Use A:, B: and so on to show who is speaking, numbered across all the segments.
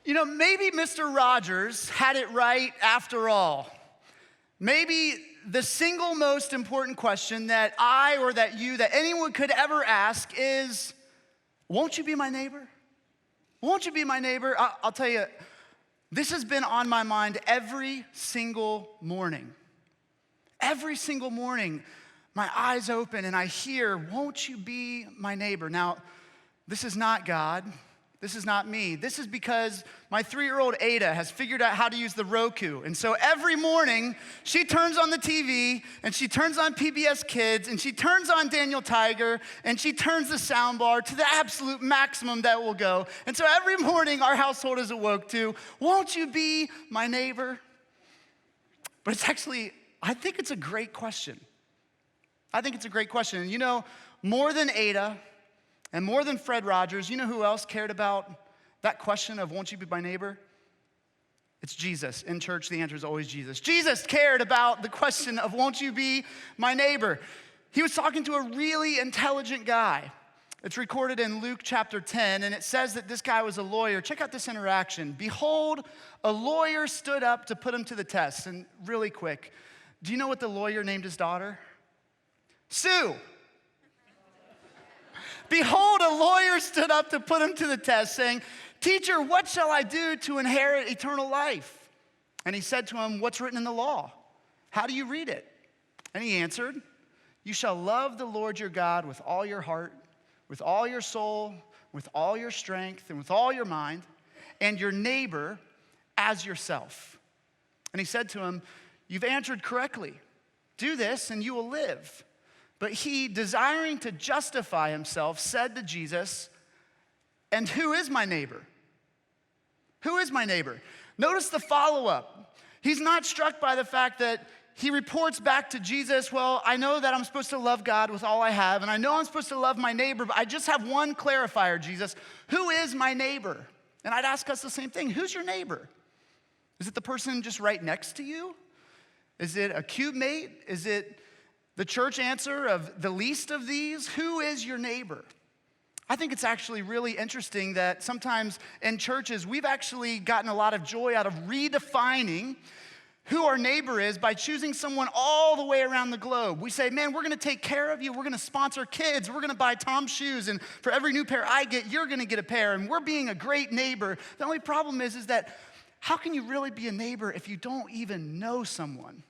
A: Maybe Mr. Rogers had it right after all. Maybe the single most important question that I or that you, that anyone could ever ask is, won't you be my neighbor? Won't you be my neighbor? I'll tell you, this has been on my mind every single morning. Every single morning, my eyes open and I hear, won't you be my neighbor? Now, this is not God. This is not me. This is because my 3-year-old Ada has figured out how to use the Roku. And so every morning, she turns on the TV, and she turns on PBS Kids, and she turns on Daniel Tiger, and she turns the soundbar to the absolute maximum that will go. And so every morning, our household is awoke to, won't you be my neighbor? But it's actually, I think it's a great question. I think it's a great question. And more than Ada, and more than Fred Rogers, you know who else cared about that question of won't you be my neighbor? It's Jesus. In church, the answer is always Jesus. Jesus cared about the question of won't you be my neighbor? He was talking to a really intelligent guy. It's recorded in Luke chapter 10, and it says that this guy was a lawyer. Check out this interaction. Behold, a lawyer stood up to put him to the test. And really quick, do you know what the lawyer named his daughter? Sue. Behold, a lawyer stood up to put him to the test, saying, Teacher, what shall I do to inherit eternal life? And he said to him, what's written in the law? How do you read it? And he answered, you shall love the Lord your God with all your heart, with all your soul, with all your strength, and with all your mind, and your neighbor as yourself. And he said to him, you've answered correctly. Do this and you will live. But he, desiring to justify himself, said to Jesus, and who is my neighbor? Who is my neighbor? Notice the follow-up. He's not struck by the fact that he reports back to Jesus, well, I know that I'm supposed to love God with all I have, and I know I'm supposed to love my neighbor, but I just have one clarifier, Jesus. Who is my neighbor? And I'd ask us the same thing. Who's your neighbor? Is it the person just right next to you? Is it a cube mate? Is it the church answer of the least of these? Who is your neighbor? I think it's actually really interesting that sometimes in churches, we've actually gotten a lot of joy out of redefining who our neighbor is by choosing someone all the way around the globe. We say, man, we're gonna take care of you. We're gonna sponsor kids. We're gonna buy Tom's shoes. And for every new pair I get, you're gonna get a pair. And we're being a great neighbor. The only problem is that how can you really be a neighbor if you don't even know someone?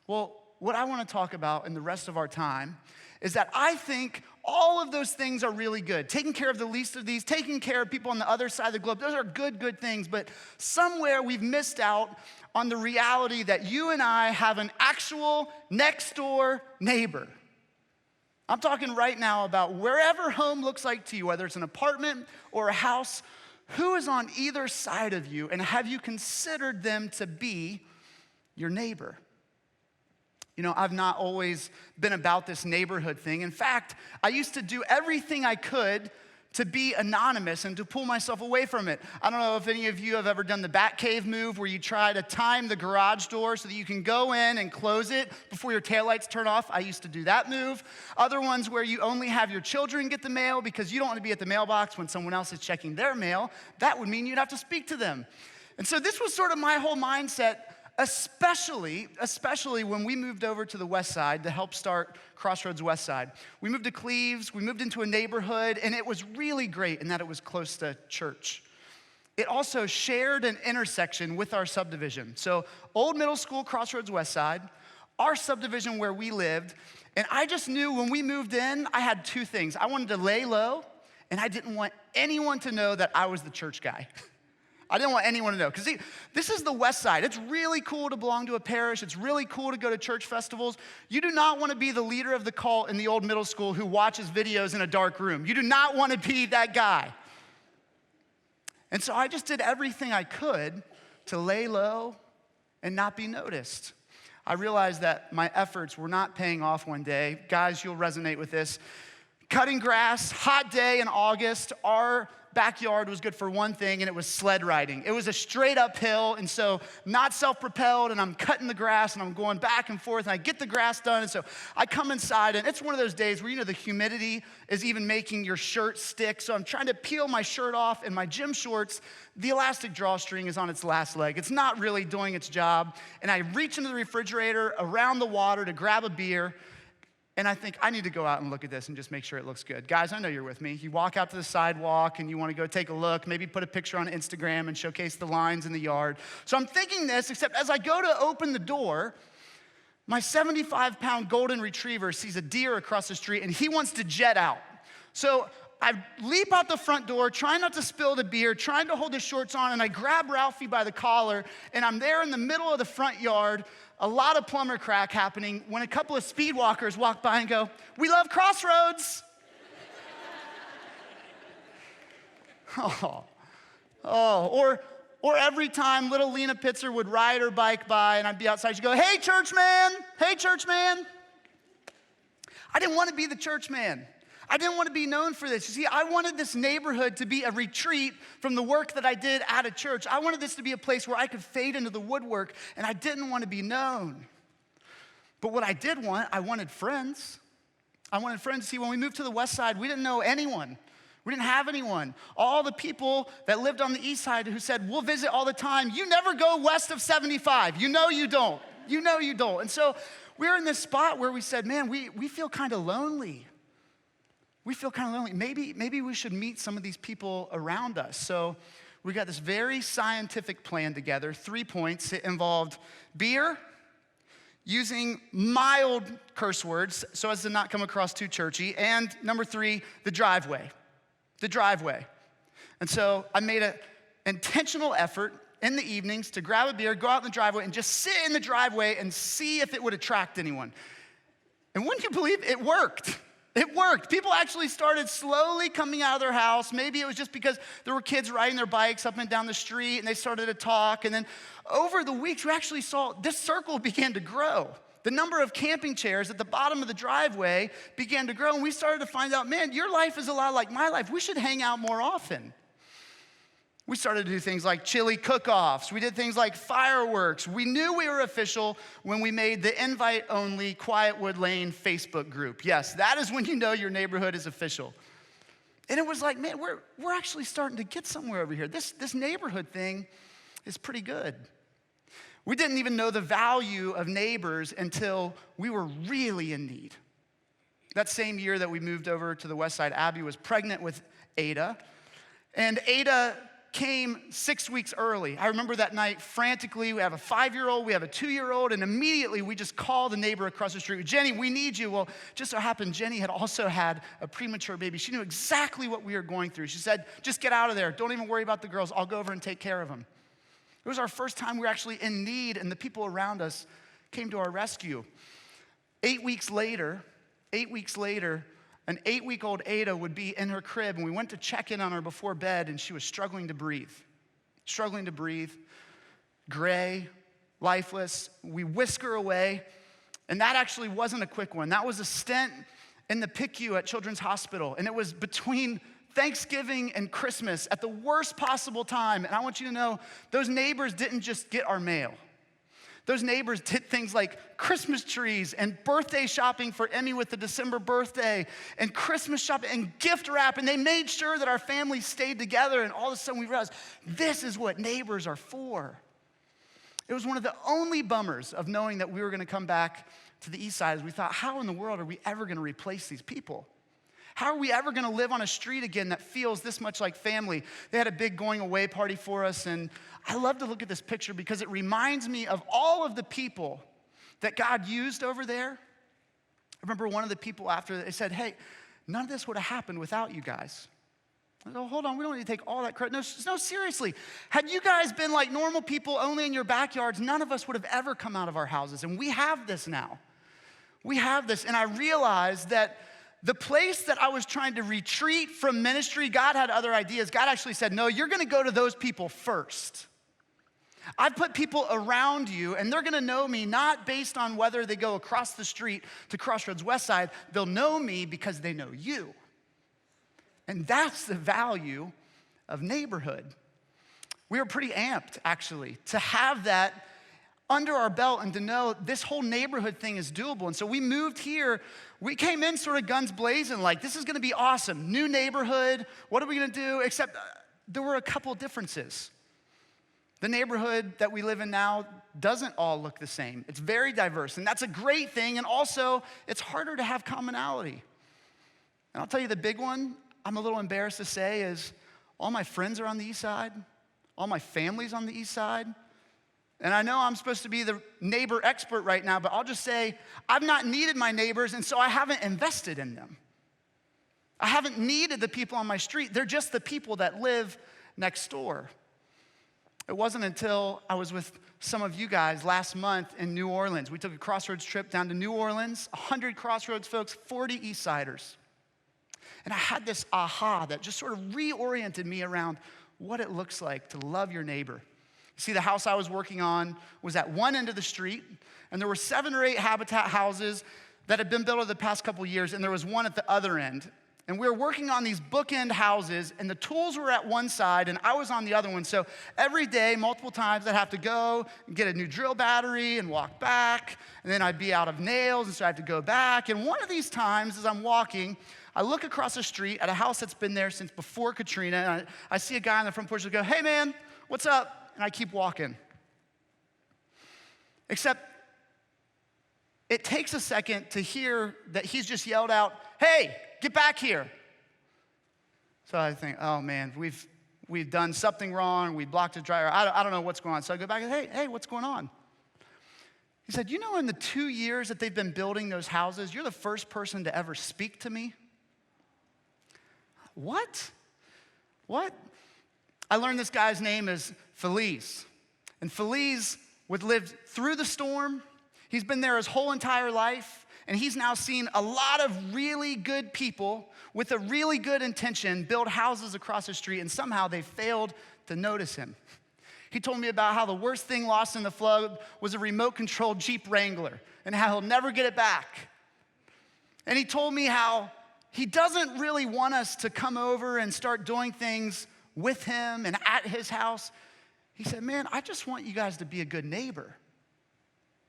A: Well, what I want to talk about in the rest of our time is that I think all of those things are really good. Taking care of the least of these, taking care of people on the other side of the globe, those are good things. But somewhere we've missed out on the reality that you and I have an actual next door neighbor. I'm talking right now about wherever home looks like to you, whether it's an apartment or a house, who is on either side of you, and have you considered them to be your neighbor? I've not always been about this neighborhood thing. In fact, I used to do everything I could to be anonymous and to pull myself away from it. I don't know if any of you have ever done the Batcave move where you try to time the garage door so that you can go in and close it before your taillights turn off. I used to do that move. Other ones where you only have your children get the mail because you don't want to be at the mailbox when someone else is checking their mail. That would mean you'd have to speak to them. And so this was sort of my whole mindset, especially when we moved over to the west side to help start Crossroads West Side. We moved to Cleves, we moved into a neighborhood, and it was really great in that it was close to church. It also shared an intersection with our subdivision. So Old Middle School, Crossroads West Side, our subdivision where we lived, and I just knew when we moved in, I had two things. I wanted to lay low, and I didn't want anyone to know that I was the church guy. I didn't want anyone to know. Because this is the west side. It's really cool to belong to a parish. It's really cool to go to church festivals. You do not want to be the leader of the cult in the old middle school who watches videos in a dark room. You do not want to be that guy. And so I just did everything I could to lay low and not be noticed. I realized that my efforts were not paying off one day. Guys, you'll resonate with this. Cutting grass, hot day in August, our backyard was good for one thing, and it was sled riding. It was a straight uphill, and so not self-propelled, and I'm cutting the grass, and I'm going back and forth, and I get the grass done, and so I come inside, and it's one of those days where, the humidity is even making your shirt stick, so I'm trying to peel my shirt off, and my gym shorts, the elastic drawstring is on its last leg. It's not really doing its job, and I reach into the refrigerator around the water to grab a beer, and I think, I need to go out and look at this and just make sure it looks good. Guys, I know you're with me. You walk out to the sidewalk and you want to go take a look, maybe put a picture on Instagram and showcase the lines in the yard. So I'm thinking this, except as I go to open the door, my 75-pound golden retriever sees a deer across the street and he wants to jet out. So I leap out the front door, trying not to spill the beer, trying to hold his shorts on, and I grab Ralphie by the collar, and I'm there in the middle of the front yard, a lot of plumber crack happening, when a couple of speed walkers walk by and go, "We love Crossroads." Or every time little Lena Pitzer would ride her bike by and I'd be outside, she'd go, "Hey, church man, hey, church man." I didn't want to be the church man. I didn't want to be known for this. You see, I wanted this neighborhood to be a retreat from the work that I did at a church. I wanted this to be a place where I could fade into the woodwork, and I didn't want to be known. But what I did want, I wanted friends. I wanted friends. See, when we moved to the west side, we didn't know anyone. We didn't have anyone. All the people that lived on the east side who said, "We'll visit all the time. You never go west of 75. You know you don't. You know you don't." And so we were in this spot where we said, man, we feel kind of lonely. We feel kind of lonely. Maybe we should meet some of these people around us. So we got this very scientific plan together, 3 points. It involved beer, using mild curse words so as to not come across too churchy, and number 3, the driveway. The driveway. And so I made an intentional effort in the evenings to grab a beer, go out in the driveway, and just sit in the driveway and see if it would attract anyone. And wouldn't you believe it worked? It worked. People actually started slowly coming out of their house. Maybe it was just because there were kids riding their bikes up and down the street and they started to talk. And then over the weeks, we actually saw this circle began to grow. The number of camping chairs at the bottom of the driveway began to grow. And we started to find out, man, your life is a lot like my life. We should hang out more often. We started to do things like chili cook-offs. We did things like fireworks. We knew we were official when we made the invite-only Quietwood Lane Facebook group. Yes, that is when you know your neighborhood is official. And it was like, man, we're actually starting to get somewhere over here. This neighborhood thing is pretty good. We didn't even know the value of neighbors until we were really in need. That same year that we moved over to the west side, Abby was pregnant with Ada. And Ada came 6 weeks early. I remember that night frantically. We have a 5-year-old, we have a 2-year-old, and immediately we just called the neighbor across the street. "Jenny, we need you." Well, just so happened, Jenny had also had a premature baby. She knew exactly what we were going through. She said, "Just get out of there. Don't even worry about the girls. I'll go over and take care of them." It was our first time we were actually in need, and the people around us came to our rescue. 8 weeks later, an 8-week-old Ada would be in her crib, and we went to check in on her before bed, and she was struggling to breathe, gray, lifeless. We whisk her away, and that actually wasn't a quick one. That was a stent in the PICU at Children's Hospital, and it was between Thanksgiving and Christmas at the worst possible time. And I want you to know, those neighbors didn't just get our mail. Those neighbors did things like Christmas trees and birthday shopping for Emmy with the December birthday and Christmas shopping and gift wrap. And they made sure that our family stayed together. And all of a sudden we realized this is what neighbors are for. It was one of the only bummers of knowing that we were going to come back to the east side as we thought, how in the world are we ever going to replace these people? How are we ever going to live on a street again that feels this much like family? They had a big going away party for us, and I love to look at this picture because it reminds me of all of the people that God used over there. I remember one of the people after, they said, "Hey, none of this would have happened without you guys." I go, hold on, we don't need to take all that credit. No, seriously. Had you guys been like normal people only in your backyards, none of us would have ever come out of our houses, and we have this now. We have this, and I realized that the place that I was trying to retreat from ministry, God had other ideas. God actually said, no, you're going to go to those people first. I've put people around you, and they're going to know me not based on whether they go across the street to Crossroads West Side. They'll know me because they know you. And that's the value of neighborhood. We were pretty amped, actually, to have that under our belt and to know this whole neighborhood thing is doable. And so we moved here. We came in sort of guns blazing, like, this is gonna be awesome. New neighborhood, what are we gonna do? Except there were a couple differences. The neighborhood that we live in now doesn't all look the same. It's very diverse, and that's a great thing, and also it's harder to have commonality. And I'll tell you the big one, I'm a little embarrassed to say, is all my friends are on the east side, all my family's on the east side. And I know I'm supposed to be the neighbor expert right now, but I'll just say I've not needed my neighbors, and so I haven't invested in them. I haven't needed the people on my street. They're just the people that live next door. It wasn't until I was with some of you guys last month in New Orleans. We took a Crossroads trip down to New Orleans, 100 Crossroads folks, 40 East Siders. And I had this aha that just sort of reoriented me around what it looks like to love your neighbor. You see, the house I was working on was at one end of the street, and there were 7 or 8 Habitat houses that had been built over the past couple years, and there was one at the other end. And we were working on these bookend houses, and the tools were at one side, and I was on the other one. So every day, multiple times, I'd have to go and get a new drill battery and walk back, and then I'd be out of nails, and so I had to go back. And one of these times, as I'm walking, I look across the street at a house that's been there since before Katrina, and I see a guy on the front porch that go, "Hey, man, what's up?" And I keep walking. Except it takes a second to hear that he's just yelled out, "Hey, get back here." So I think, oh man, we've done something wrong. We blocked a dryer. I don't know what's going on. So I go back and, hey, what's going on? He said, you know, in the 2 years that they've been building those houses, you're the first person to ever speak to me. What? I learned this guy's name is Feliz. And Feliz would live through the storm. He's been there his whole entire life. And he's now seen a lot of really good people with a really good intention build houses across the street, and somehow they failed to notice him. He told me about how the worst thing lost in the flood was a remote-controlled Jeep Wrangler, and how he'll never get it back. And he told me how he doesn't really want us to come over and start doing things with him and at his house. He said, man, I just want you guys to be a good neighbor.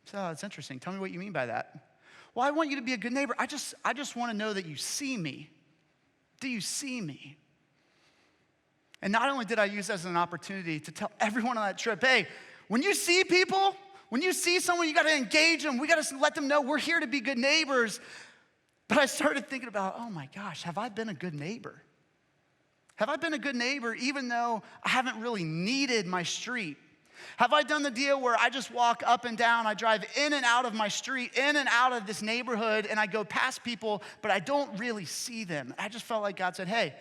A: So it's interesting. Tell me what you mean by that. Well, I want you to be a good neighbor. I just want to know that you see me. Do you see me? And not only did I use that as an opportunity to tell everyone on that trip, hey, when you see people, when you see someone, you got to engage them. We got to let them know we're here to be good neighbors. But I started thinking about, oh my gosh, have I been a good neighbor? Have I been a good neighbor even though I haven't really needed my street? Have I done the deal where I just walk up and down, I drive in and out of my street, in and out of this neighborhood, and I go past people, but I don't really see them? I just felt like God said, hey,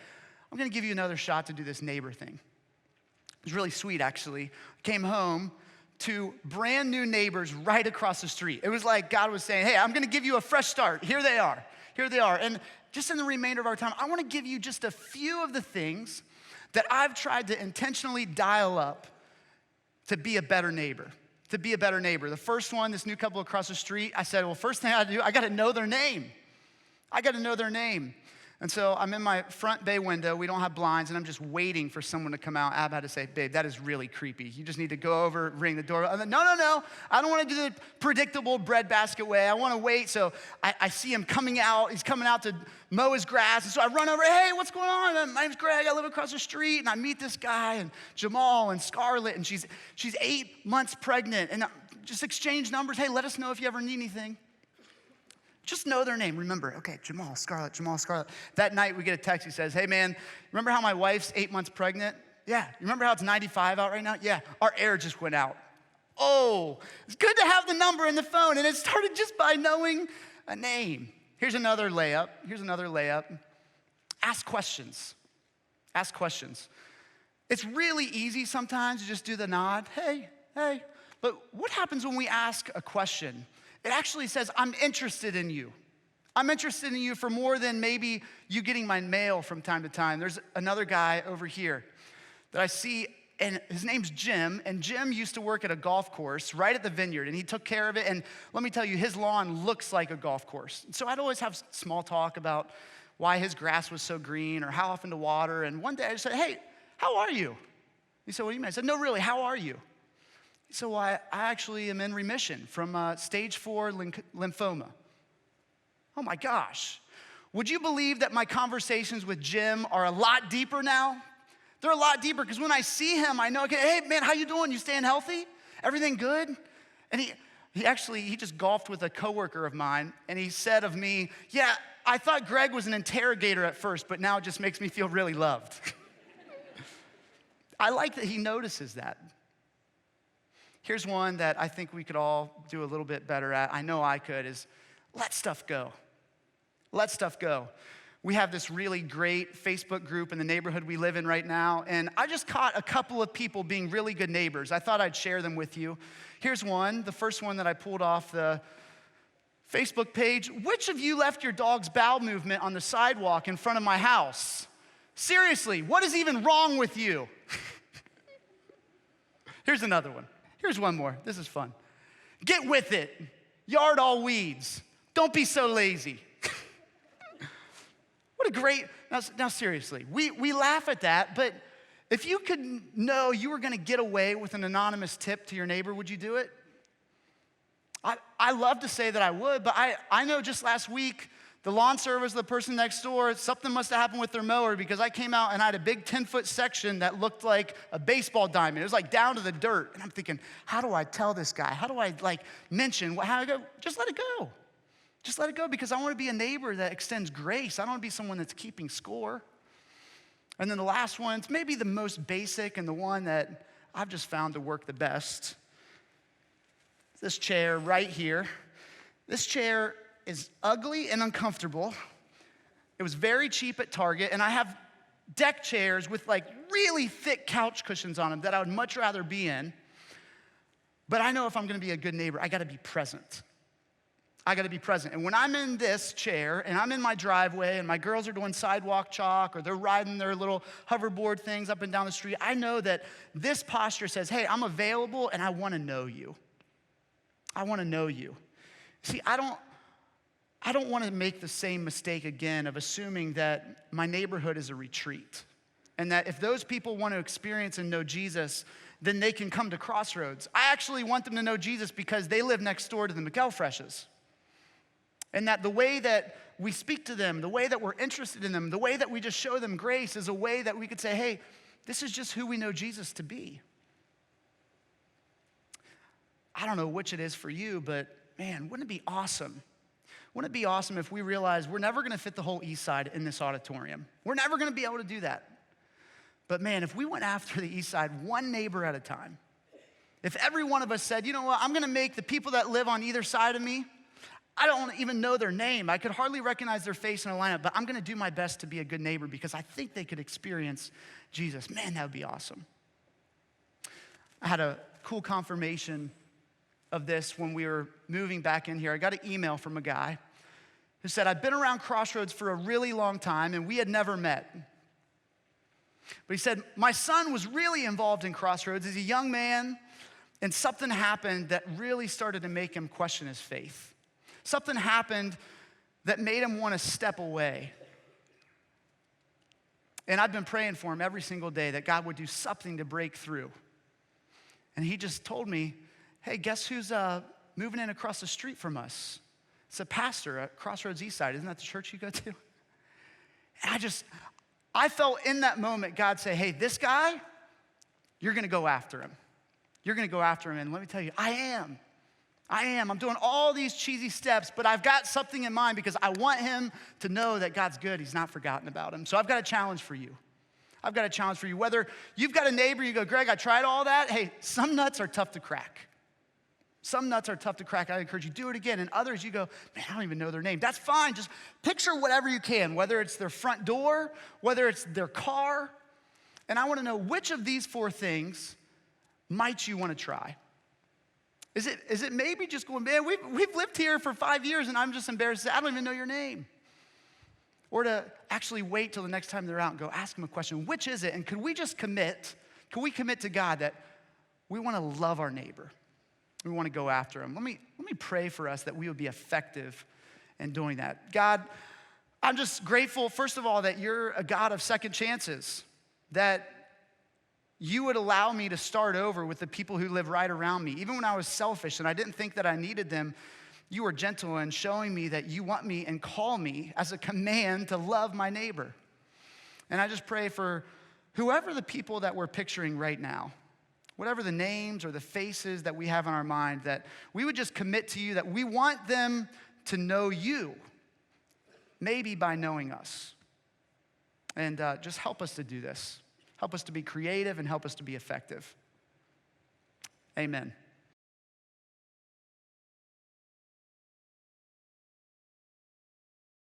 A: I'm gonna give you another shot to do this neighbor thing. It was really sweet, actually. Came home to brand new neighbors right across the street. It was like God was saying, hey, I'm gonna give you a fresh start. Here they are. And just in the remainder of our time, I wanna give you just a few of the things that I've tried to intentionally dial up to be a better neighbor, The first one, this new couple across the street, I said, well, first thing I gotta do, I gotta know their name. And so I'm in my front bay window, we don't have blinds, and I'm just waiting for someone to come out. Ab had to say, babe, that is really creepy. You just need to go over, ring the doorbell. I'm like, no, I don't wanna do the predictable breadbasket way. I wanna wait, so I see him coming out. He's coming out to mow his grass, and so I run over, hey, what's going on? And my name's Greg, I live across the street, and I meet this guy, and Jamal, and Scarlett, and she's 8 months pregnant, and just exchange numbers. Hey, let us know if you ever need anything. Just know their name. Remember, okay, Jamal, Scarlett. That night we get a text. He says, hey man, remember how my wife's 8 months pregnant? Yeah. You remember how it's 95 out right now? Yeah. Our air just went out. Oh, it's good to have the number in the phone. And it started just by knowing a name. Here's another layup. Ask questions. It's really easy sometimes to just do the nod. Hey. But what happens when we ask a question? It actually says, I'm interested in you. I'm interested in you for more than maybe you getting my mail from time to time. There's another guy over here that I see, and his name's Jim, and Jim used to work at a golf course right at the vineyard, and he took care of it, and let me tell you, his lawn looks like a golf course. So I'd always have small talk about why his grass was so green or how often to water, and one day I just said, hey, how are you? He said, what do you mean? I said, no, really, how are you? He said, well, I actually am in remission from stage 4 lymphoma. Oh my gosh. Would you believe that my conversations with Jim are a lot deeper now? They're a lot deeper because when I see him, I know, okay, hey man, how you doing? You staying healthy? Everything good? And he just golfed with a coworker of mine, and he said of me, yeah, I thought Greg was an interrogator at first, but now it just makes me feel really loved. I like that he notices that. Here's one that I think we could all do a little bit better at. I know I could, is let stuff go. Let stuff go. We have this really great Facebook group in the neighborhood we live in right now, and I just caught a couple of people being really good neighbors. I thought I'd share them with you. Here's one, the first one that I pulled off the Facebook page. Which of you left your dog's bowel movement on the sidewalk in front of my house? Seriously, what is even wrong with you? Here's another one. Here's one more. This is fun. Get with it. Yard all weeds. Don't be so lazy. What a great, now seriously, we laugh at that, but if you could know you were gonna get away with an anonymous tip to your neighbor, would you do it? I love to say that I would, but I know just last week, the lawn service, the person next door, something must have happened with their mower because I came out and I had a big 10-foot section that looked like a baseball diamond. It was like down to the dirt. And I'm thinking, how do I tell this guy? How do I mention, how do I go? Just let it go. Just let it go because I want to be a neighbor that extends grace. I don't want to be someone that's keeping score. And then the last one, it's maybe the most basic and the one that I've just found to work the best. This chair right here. This chair is ugly and uncomfortable. It was very cheap at Target, and I have deck chairs with really thick couch cushions on them that I would much rather be in. But I know if I'm gonna be a good neighbor, I gotta be present. I gotta be present. And when I'm in this chair and I'm in my driveway and my girls are doing sidewalk chalk or they're riding their little hoverboard things up and down the street, I know that this posture says, hey, I'm available and I wanna know you. I wanna know you. See, I don't wanna make the same mistake again of assuming that my neighborhood is a retreat and that if those people wanna experience and know Jesus, then they can come to Crossroads. I actually want them to know Jesus because they live next door to the McElfreshes. And that the way that we speak to them, the way that we're interested in them, the way that we just show them grace is a way that we could say, hey, this is just who we know Jesus to be. I don't know which it is for you, but man, wouldn't it be awesome? Wouldn't it be awesome if we realized we're never gonna fit the whole East Side in this auditorium? We're never gonna be able to do that. But man, if we went after the East Side one neighbor at a time, if every one of us said, you know what, I'm gonna make the people that live on either side of me, I don't even know their name. I could hardly recognize their face in a lineup, but I'm gonna do my best to be a good neighbor because I think they could experience Jesus. Man, that would be awesome. I had a cool confirmation of this when we were moving back in here. I got an email from a guy who said, I've been around Crossroads for a really long time and we had never met. But he said, my son was really involved in Crossroads as a young man, and something happened that really started to make him question his faith. Something happened that made him want to step away. And I've been praying for him every single day that God would do something to break through. And he just told me, hey, guess who's moving in across the street from us? It's a pastor at Crossroads Eastside. Isn't that the church you go to? And I felt in that moment God say, hey, this guy, you're gonna go after him. You're gonna go after him. And let me tell you, I am. I'm doing all these cheesy steps, but I've got something in mind because I want him to know that God's good. He's not forgotten about him. So I've got a challenge for you. Whether you've got a neighbor, you go, Greg, I tried all that. Hey, some nuts are tough to crack. I encourage you, do it again. And others, you go, man, I don't even know their name. That's fine. Just picture whatever you can, whether it's their front door, whether it's their car. And I want to know which of these 4 things might you want to try? Is it maybe just going, man, we've lived here for 5 years and I'm just embarrassed to say, I don't even know your name. Or to actually wait till the next time they're out and go ask them a question. Which is it? And could we commit to God that we want to love our neighbor? We want to go after him. Let me pray for us that we would be effective in doing that. God, I'm just grateful, first of all, that you're a God of second chances, that you would allow me to start over with the people who live right around me. Even when I was selfish and I didn't think that I needed them, you are gentle in showing me that you want me and call me as a command to love my neighbor. And I just pray for whoever the people that we're picturing right now, whatever the names or the faces that we have in our mind, that we would just commit to you that we want them to know you, maybe by knowing us. And just help us to do this. Help us to be creative and help us to be effective. Amen.